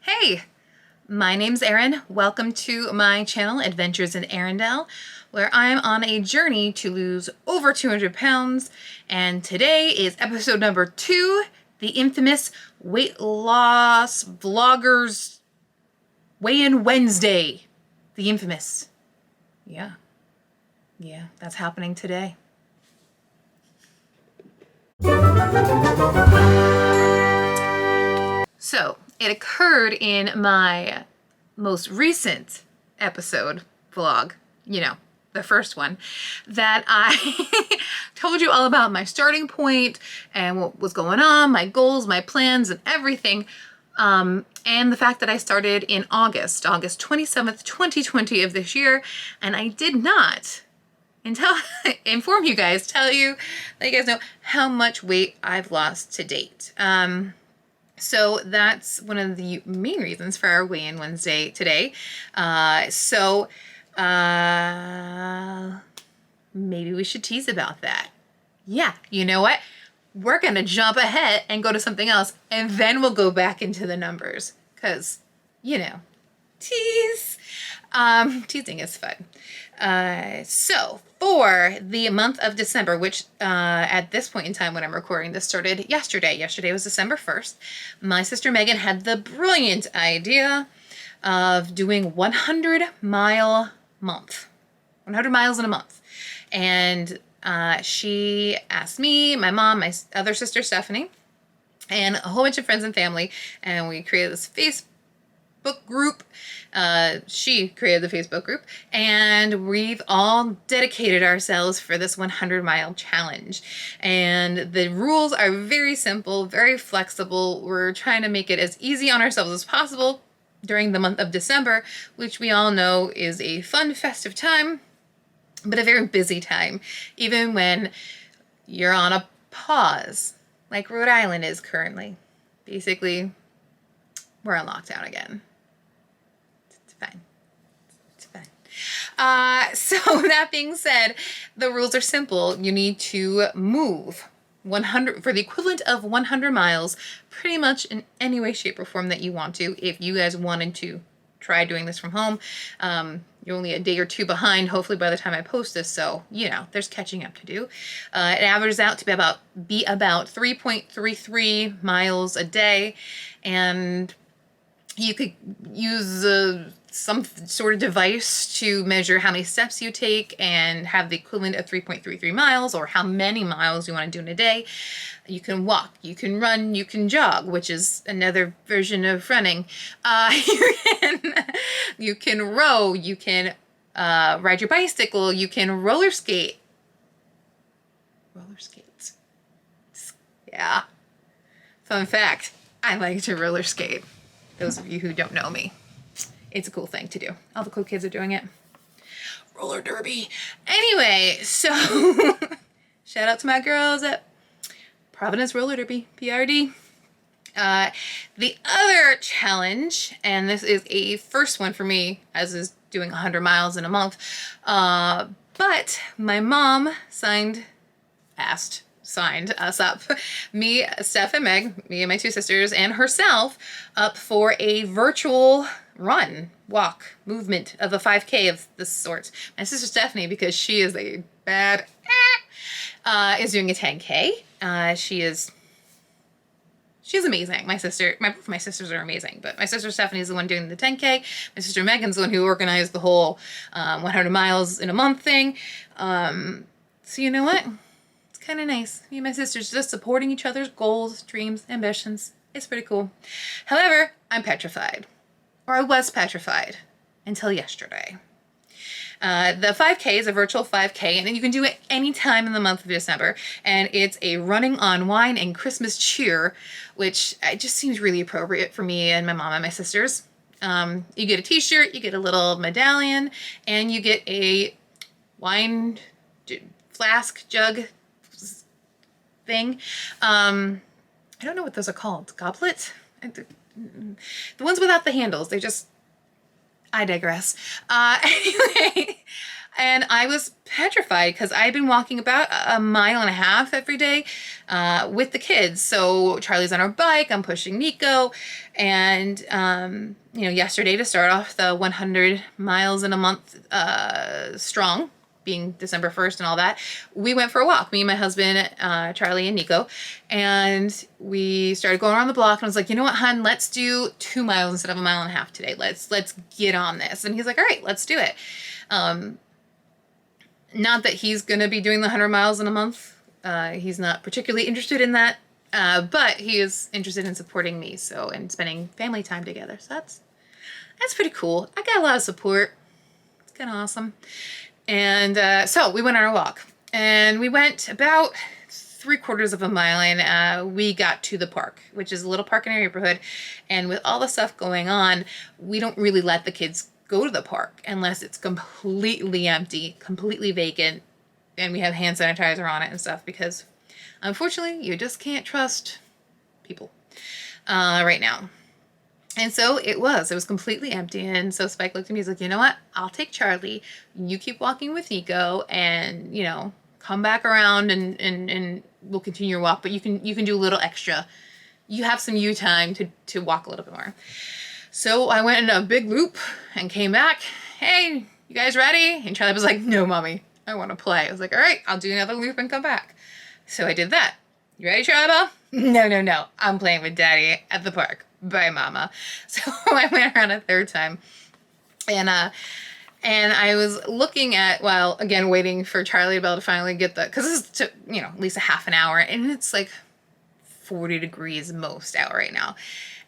Hey, my name's Erin. Welcome to my channel, Adventures in Erin-delle, where I'm on a journey to lose over 200 pounds. And today is episode number 2, the infamous weight loss vloggers weigh-in Wednesday. The infamous. Yeah, that's happening today. So, it occurred in my most recent episode vlog, the first one, that I told you all about my starting point and what was going on, my goals, my plans, and everything. And the fact that I started in August 27th, 2020 of this year, and I did not inform you guys, tell you, let you guys know how much weight I've lost to date. So that's one of the main reasons for our weigh-in Wednesday today. Maybe we should tease about that. Yeah, you know what? We're gonna jump ahead and go to something else, and then we'll go back into the numbers, because, tease. Teasing is fun. So for the month of December, which at this point in time when I'm recording this started yesterday. Yesterday was December 1st. My sister Megan had the brilliant idea of doing 100-mile month. 100 miles in a month. And she asked me, my mom, my other sister Stephanie, and a whole bunch of friends and family, and we created this Facebook group. She created the Facebook group, and we've all dedicated ourselves for this 100-mile challenge. And the rules are very simple, very flexible. We're trying to make it as easy on ourselves as possible during the month of December, which we all know is a fun, festive time, but a very busy time, even when you're on a pause, like Rhode Island is currently. Basically, we're on lockdown again. Fine. It's fine. So that being said, the rules are simple. You need to move 100 for the equivalent of 100 miles, pretty much in any way, shape, or form that you want to. If you guys wanted to try doing this from home, you're only a day or two behind, hopefully by the time I post this, so, there's catching up to do. It averages out to be about 3.33 miles a day, and you could use some sort of device to measure how many steps you take and have the equivalent of 3.33 miles, or how many miles you want to do in a day. You can walk, you can run, you can jog, which is another version of running. You can row, you can ride your bicycle, you can roller skate. Roller skates. Yeah. Fun fact, I like to roller skate. Those of you who don't know me, it's a cool thing to do. All the cool kids are doing it. Roller derby. Anyway, so shout out to my girls at Providence Roller Derby, PRD. The other challenge, and this is a first one for me, as is doing 100 miles in a month, but my mom signed us up, me, Steph, and Meg, me and my two sisters, and herself, up for a virtual walk, movement of a 5K of this sort. My sister Stephanie, because she is a bad is doing a 10K. She's amazing. My sisters are amazing, but my sister Stephanie is the one doing the 10K. My sister Megan's the one who organized the whole 100 miles in a month thing. So you know what? Kind of nice. Me and my sisters just supporting each other's goals, dreams, ambitions. It's pretty cool. However, I'm petrified. Or I was petrified until yesterday. The 5K is a virtual 5K, and you can do it any time in the month of December. And it's a running on wine and Christmas cheer, which just seems really appropriate for me and my mom and my sisters. You get a t-shirt, you get a little medallion, and you get a wine flask, jug thing. I don't know what those are called. Goblet? The ones without the handles. I digress. Anyway, And I was petrified because I've been walking about a mile and a half every day with the kids. So Charlie's on our bike, I'm pushing Nico, and yesterday, to start off the 100 miles in a month strong, being December 1st and all that, we went for a walk, me and my husband, Charlie and Nico, and we started going around the block, and I was like, you know what, hon, let's do 2 miles instead of a mile and a half today. Let's get on this. And he's like, all right, let's do it. Not that he's going to be doing the 100 miles in a month. He's not particularly interested in that, but he is interested in supporting me, and spending family time together. So that's pretty cool. I got a lot of support. It's kind of awesome. And so we went on our walk, and we went about 3/4 of a mile, and we got to the park, which is a little park in our neighborhood. And with all the stuff going on, we don't really let the kids go to the park unless it's completely empty, completely vacant, and we have hand sanitizer on it and stuff, because unfortunately you just can't trust people right now. And so it was completely empty. And so Spike looked at me, he's like, you know what, I'll take Charlie, you keep walking with Nico, and come back around and we'll continue your walk, but you can do a little extra. You have some you time to walk a little bit more. So I went in a big loop and came back. Hey, you guys ready? And Charlie was like, no, mommy, I want to play. I was like, all right, I'll do another loop and come back. So I did that. You ready, Charlie? No, I'm playing with Daddy at the park. Bye, Mama. So I went around a third time, and I was looking at, while again waiting for Charlie to be able to finally get because this took at least a half an hour, and it's like 40 degrees most out right now.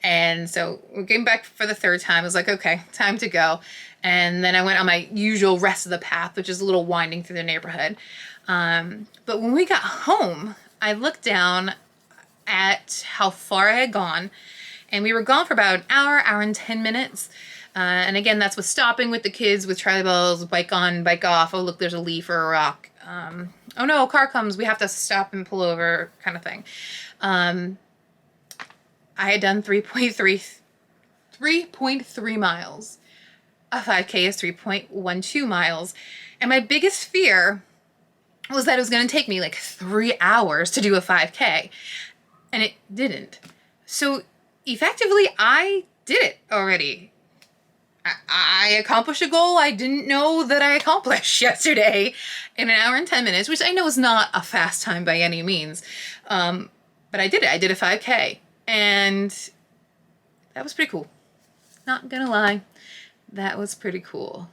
And so we came back for the third time. I was like, okay, time to go. And then I went on my usual rest of the path, which is a little winding through the neighborhood. But when we got home, I looked down at how far I had gone, and we were gone for about an hour and 10 minutes. And again, that's with stopping with the kids, with Charlie Bell's bike on, bike off. Oh, look, there's a leaf or a rock. Oh no, a car comes. We have to stop and pull over, kind of thing. I had done 3.3 miles. A 5K is 3.12 miles. And my biggest fear was that it was going to take me like 3 hours to do a 5K. And it didn't. So effectively, I did it already. I accomplished a goal I didn't know that I accomplished yesterday in an hour and 10 minutes, which I know is not a fast time by any means. But I did it. I did a 5K. And that was pretty cool. Not gonna lie. That was pretty cool.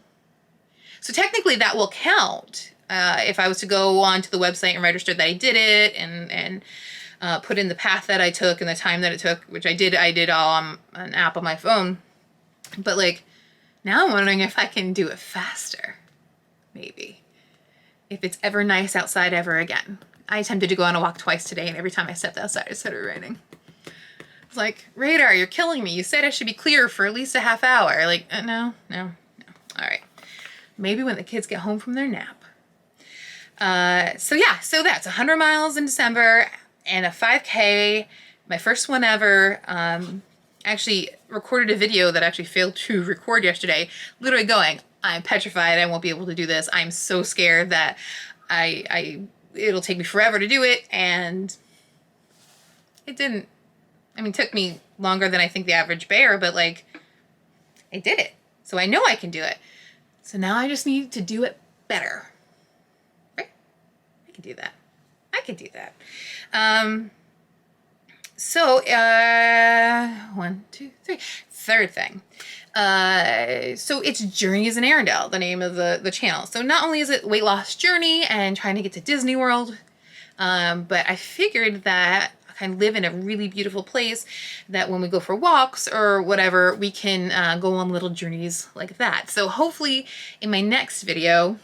So technically that will count if I was to go onto the website and register that I did it, and put in the path that I took and the time that it took, which I did all on an app on my phone. But like, now I'm wondering if I can do it faster. Maybe. If it's ever nice outside ever again. I attempted to go on a walk twice today, and every time I stepped outside, it started raining. It's like, radar, you're killing me. You said I should be clear for at least a half hour. Like, no. All right. Maybe when the kids get home from their nap. So that's 100 miles in December and a 5K, my first one ever. Actually recorded a video that actually failed to record yesterday, literally going, I'm petrified, I won't be able to do this. I'm so scared that it'll take me forever to do it, and it didn't. I mean, it took me longer than I think the average bear, but like, I did it. So I know I can do it. So now I just need to do it better. Right? I can do that. So, 1, 2, 3. Third thing. So it's Journeys in Erin-delle, the name of the channel. So not only is it weight loss journey and trying to get to Disney World, but I figured that I kind of live in a really beautiful place that when we go for walks or whatever, we can go on little journeys like that. So hopefully in my next video,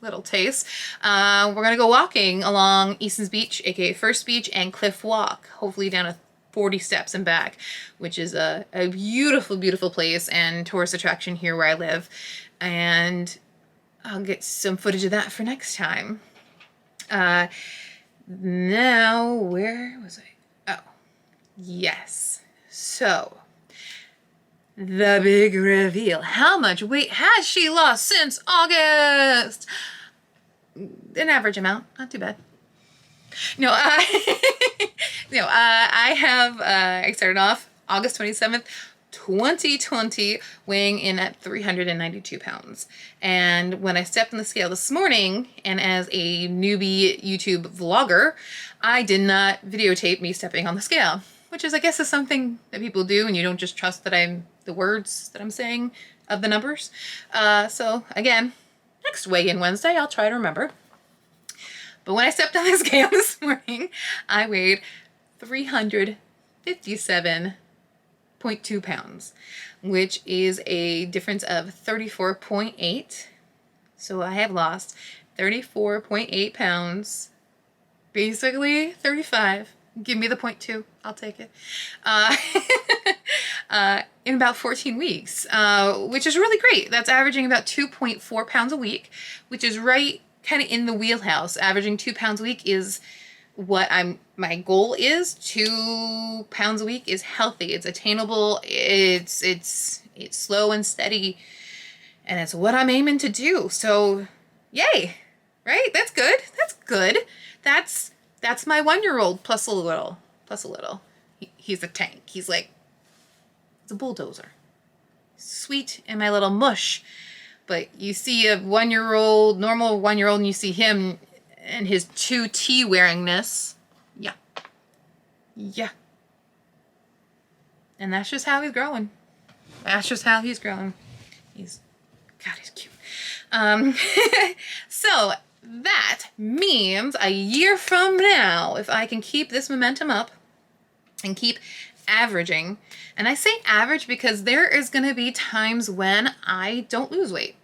little taste, we're gonna go walking along Easton's Beach, aka First Beach, and Cliff Walk, hopefully down 40 steps and back, which is a beautiful, beautiful place and tourist attraction here where I live. And I'll get some footage of that for next time. Now, where was I? Oh, yes. So the big reveal. How much weight has she lost since August? An average amount, not too bad. No, I started off August 27th, 2020, weighing in at 392 pounds. And when I stepped on the scale this morning, and as a newbie YouTube vlogger, I did not videotape me stepping on the scale, which is, I guess, is something that people do, and you don't just trust that the words that I'm saying of the numbers. So again, next weigh-in Wednesday, I'll try to remember. But when I stepped on the scale this morning, I weighed 357.2 pounds, which is a difference of 34.8. So I have lost 34.8 pounds, basically 35. Give me the 0.2, I'll take it. In about 14 weeks, which is really great. That's averaging about 2.4 pounds a week, which is right kind of in the wheelhouse. Averaging 2 pounds a week is what my goal is. 2 pounds a week is healthy. It's attainable. It's slow and steady, and it's what I'm aiming to do. So yay, right? That's good. That's good. That's my 1-year-old plus a little. He's a tank. He's a bulldozer. Sweet and my little mush. But you see a 1-year-old, normal 1-year-old, and you see him and his 2T wearingness. Yeah. Yeah. And that's just how he's growing. God, he's cute. So that means a year from now, if I can keep this momentum up and keep averaging, and I say average because there is going to be times when I don't lose weight.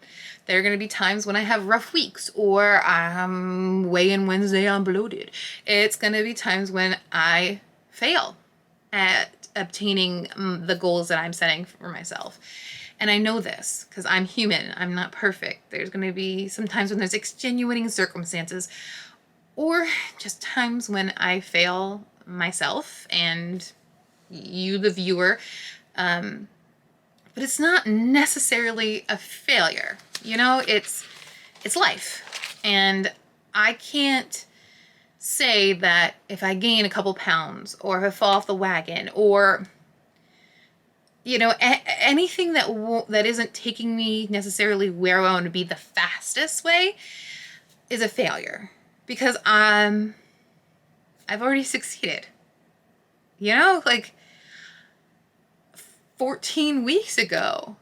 There are going to be times when I have rough weeks, or weigh-in Wednesday, I'm bloated. It's going to be times when I fail at obtaining the goals that I'm setting for myself. And I know this because I'm human. I'm not perfect. There's going to be some times when there's extenuating circumstances, or just times when I fail myself and you, the viewer. But it's not necessarily a failure. You know, it's life. And I can't say that if I gain a couple pounds, or if I fall off the wagon, or, you know, anything that isn't taking me necessarily where I want to be the fastest way is a failure. Because I've already succeeded. You know, 14 weeks ago,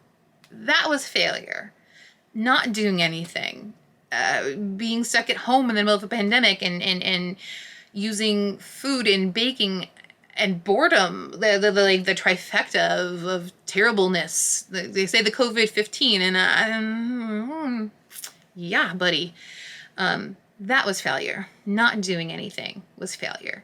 that was failure. Not doing anything, being stuck at home in the middle of a pandemic, and using food and baking and boredom, the trifecta of terribleness. They say the COVID-15, and yeah, buddy, that was failure. Not doing anything was failure.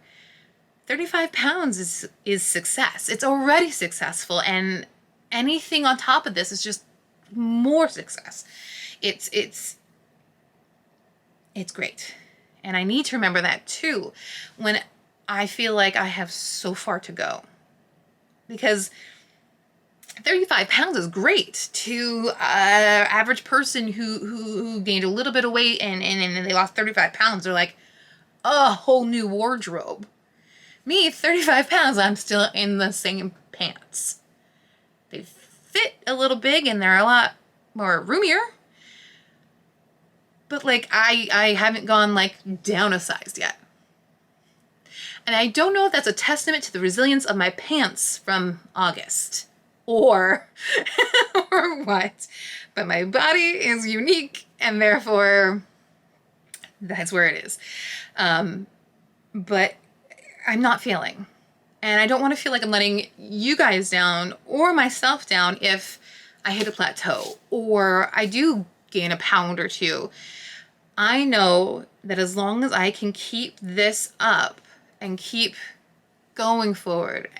35 pounds is success. It's already successful, and anything on top of this is just more success. It's great. And I need to remember that too when I feel like I have so far to go. Because 35 pounds is great to an average person who gained a little bit of weight and they lost 35 pounds. They're like, a whole new wardrobe. Me, 35 pounds, I'm still in the same pants. They fit a little big and they're a lot more roomier. But I haven't gone down a size yet. And I don't know if that's a testament to the resilience of my pants from August or what. But my body is unique, and therefore that's where it is. But I'm not feeling. And I don't want to feel like I'm letting you guys down or myself down if I hit a plateau or I do gain a pound or two. I know that as long as I can keep this up and keep going forward,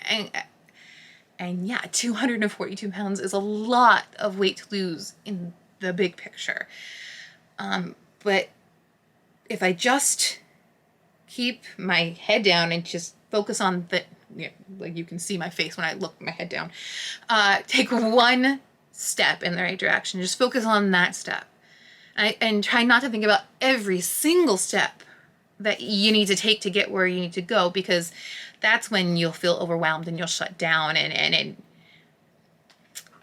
and yeah, 242 pounds is a lot of weight to lose in the big picture. But if I just keep my head down and just focus on like you can see my face when I look my head down. Take one step in the right direction. Just focus on that step. And try not to think about every single step that you need to take to get where you need to go, because that's when you'll feel overwhelmed and you'll shut down, and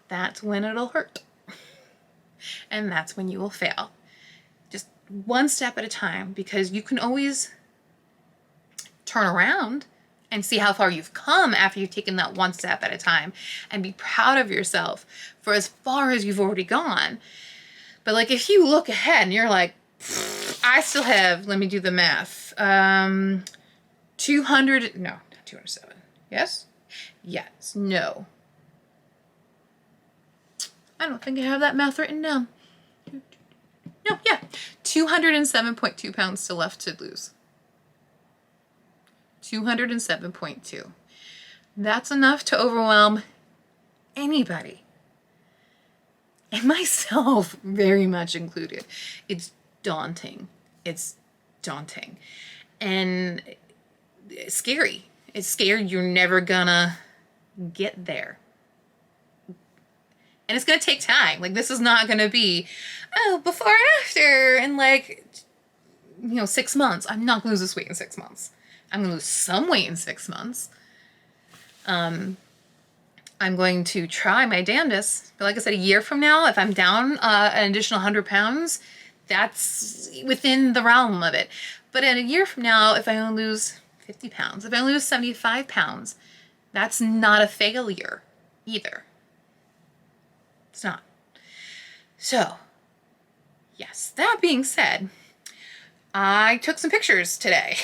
that's when it'll hurt. And that's when you will fail. Just one step at a time, because you can always turn around and see how far you've come after you've taken that one step at a time, and be proud of yourself for as far as you've already gone. But like, if you look ahead and you're like, I still have, let me do the math, 200, no, not 207. Yes? Yes. No. I don't think I have that math written down. No, yeah. 207.2 pounds still left to lose. 207.2. That's enough to overwhelm anybody. And myself very much included. It's daunting. It's daunting. And it's scary. It's scary. You're never gonna get there. And it's gonna take time. Like, this is not gonna be, oh, before and after in like, 6 months. I'm not gonna lose this weight in 6 months. I'm gonna lose some weight in 6 months. I'm going to try my damnedest. But like I said, a year from now, if I'm down an additional 100 pounds, that's within the realm of it. But in a year from now, if I only lose 50 pounds, if I only lose 75 pounds, that's not a failure either. It's not. So, yes, that being said, I took some pictures today.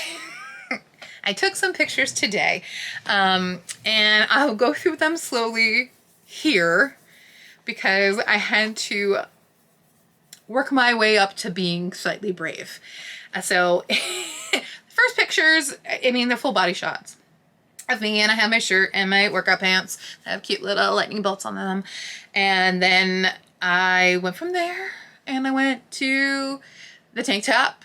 I took some pictures today, and I'll go through them slowly here, because I had to work my way up to being slightly brave. So first pictures, I mean, they're full body shots of me, and I have my shirt and my workout pants that have cute little lightning bolts on them. And then I went from there and I went to the tank top.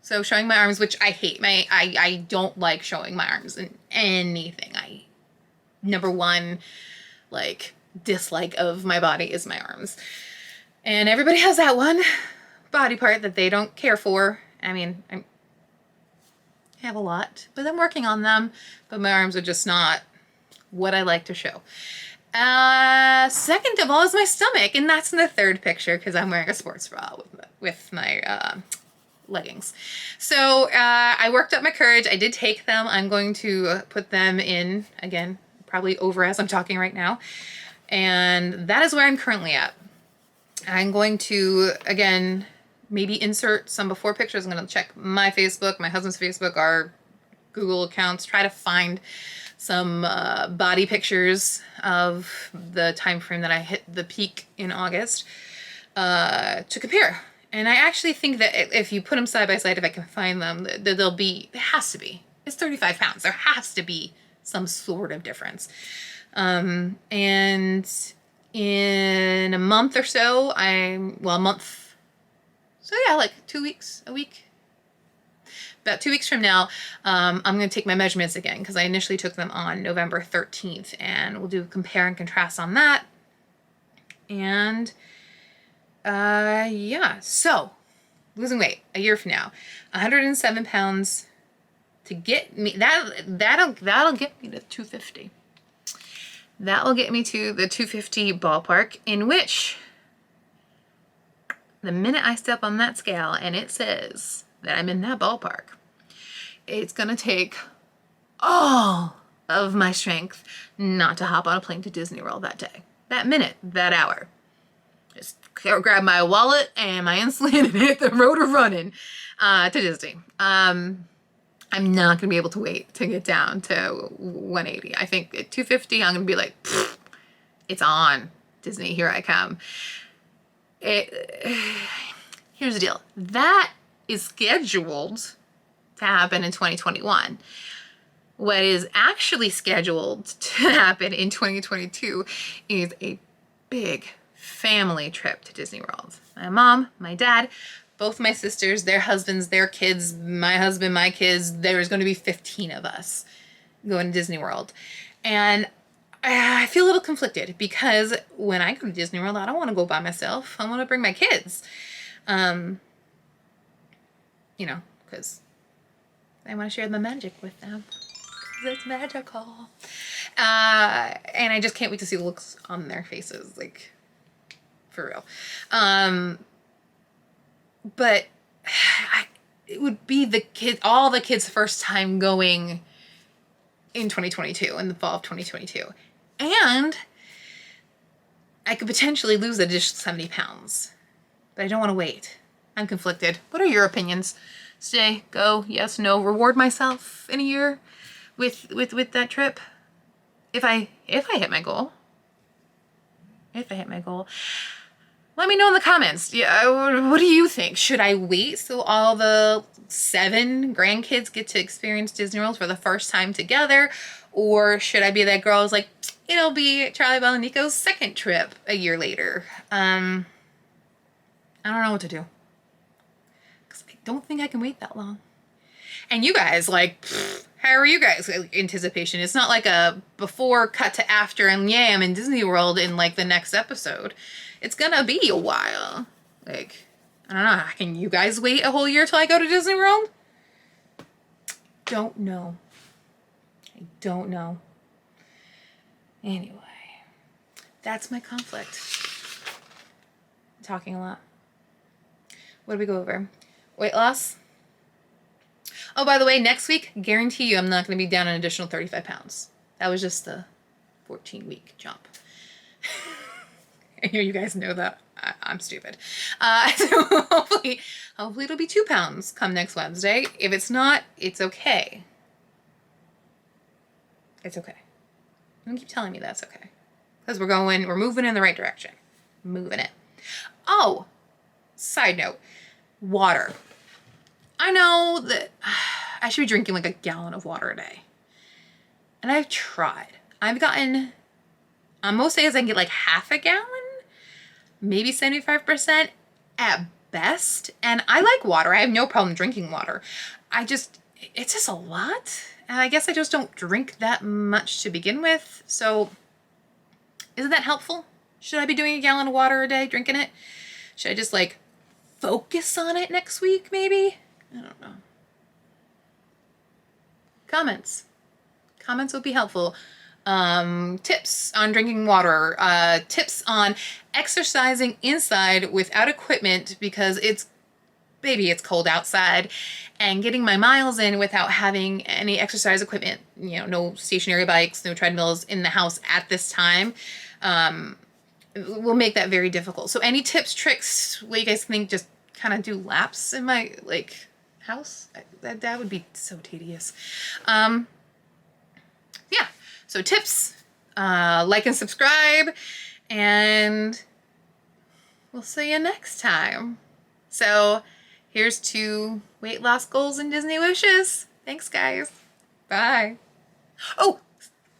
So showing my arms, which I hate. I don't like showing my arms in anything. Number one, like, dislike of my body is my arms. And everybody has that one body part that they don't care for. I mean, I have a lot, but I'm working on them. But my arms are just not what I like to show. Second of all is my stomach, and that's in the third picture because I'm wearing a sports bra with my leggings. So I worked up my courage. I did take them. I'm going to put them in, again, probably over as I'm talking right now. And that is where I'm currently at. I'm going to, again, maybe insert some before pictures. I'm going to check my Facebook, my husband's Facebook, our Google accounts, try to find some body pictures of the time frame that I hit the peak in August to compare. And I actually think that if you put them side by side, if I can find them, there has to be. It's 35 pounds. There has to be some sort of difference. And in a month or so, a month. So yeah, like 2 weeks, a week. About 2 weeks from now, I'm going to take my measurements again, because I initially took them on November 13th, and we'll do a compare and contrast on that. And yeah, so losing weight a year from now, 107 pounds to get me, that'll get me to 250. That will get me to the 250 ballpark, in which the minute I step on that scale and it says that I'm in that ballpark, it's going to take all of my strength not to hop on a plane to Disney World that day, that minute, that hour. Just grab my wallet and my insulin and hit the road of running to Disney. I'm not going to be able to wait to get down to 180. I think at 250, I'm going to be like, it's on. Disney, here I come. Here's the deal. That is scheduled to happen in 2021. What is actually scheduled to happen in 2022 is a big family trip to Disney World. My mom, my dad, both my sisters, their husbands, their kids, my husband, my kids. There's going to be 15 of us. going to Disney World. And I feel a little conflicted because when I go to Disney World, I don't want to go by myself. I want to bring my kids. You know, because I want to share the magic with them. Because it's magical. And I just can't wait to see the looks on their faces, like, for real. But it would be all the kids' first time going in 2022, in the fall of 2022. And I could potentially lose an additional 70 pounds. But I don't want to wait. I'm conflicted. What are your opinions? Stay, go, yes, no, reward myself in a year with that trip? If I hit my goal. If I hit my goal. Let me know in the comments. Yeah, what do you think? Should I wait so all the 7 grandkids get to experience Disney World for the first time together? Or should I be that girl who's like, it'll be Charlie, Belle, and Nico's second trip a year later? I don't know what to do. Because I don't think I can wait that long. And you guys, like, how are you guys' anticipation? It's not like a before cut to after and yay, I'm in Disney World in like the next episode. It's gonna be a while. Like, I don't know. Can you guys wait a whole year till I go to Disney World? Don't know. I don't know. Anyway, that's my conflict. I'm talking a lot. What did we go over? Weight loss. Oh, by the way, next week, guarantee you I'm not going to be down an additional 35 pounds. That was just the 14-week jump. I know you guys know that. I'm stupid. So hopefully it'll be 2 pounds come next Wednesday. If it's not, it's okay. It's okay. Don't keep telling me that's okay. Because we're moving in the right direction. Moving it. Oh, side note, water. I know that I should be drinking like a gallon of water a day. And I've tried. I've gotten, on most days I can get like half a gallon, maybe 75% at best. And I like water. I have no problem drinking water. It's just a lot. And I guess I just don't drink that much to begin with. So isn't that helpful? Should I be doing a gallon of water a day, drinking it? Should I just like focus on it next week maybe? I don't know. Comments would be helpful. Tips on drinking water, tips on exercising inside without equipment because it's cold outside, and getting my miles in without having any exercise equipment, no stationary bikes, no treadmills in the house at this time, will make that very difficult. So any tips, tricks, what you guys think, just kind of do laps in my house? That would be so tedious. Yeah, so tips, like and subscribe, and we'll see you next time. So here's to weight loss goals and Disney wishes. Thanks, guys. Bye. Oh,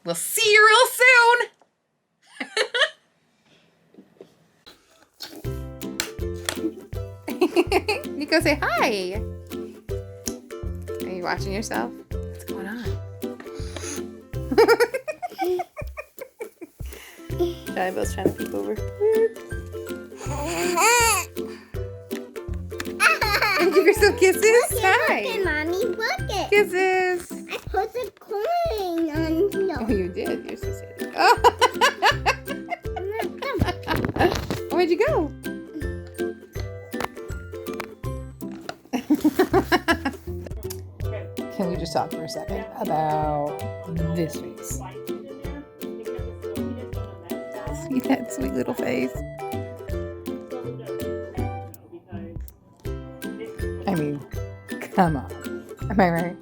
we'll see you real soon. Nico, say hi. Are you watching yourself? What's going on? Charlie Bill's trying to peek over. And give yourself kisses. Hi. Look at Mommy, look it. Kisses. I put a coin on the Oh, you did. You're so silly. Oh. Where'd you go? Can we just talk for a second about this face? See that sweet little face? I mean, come on. Am I right?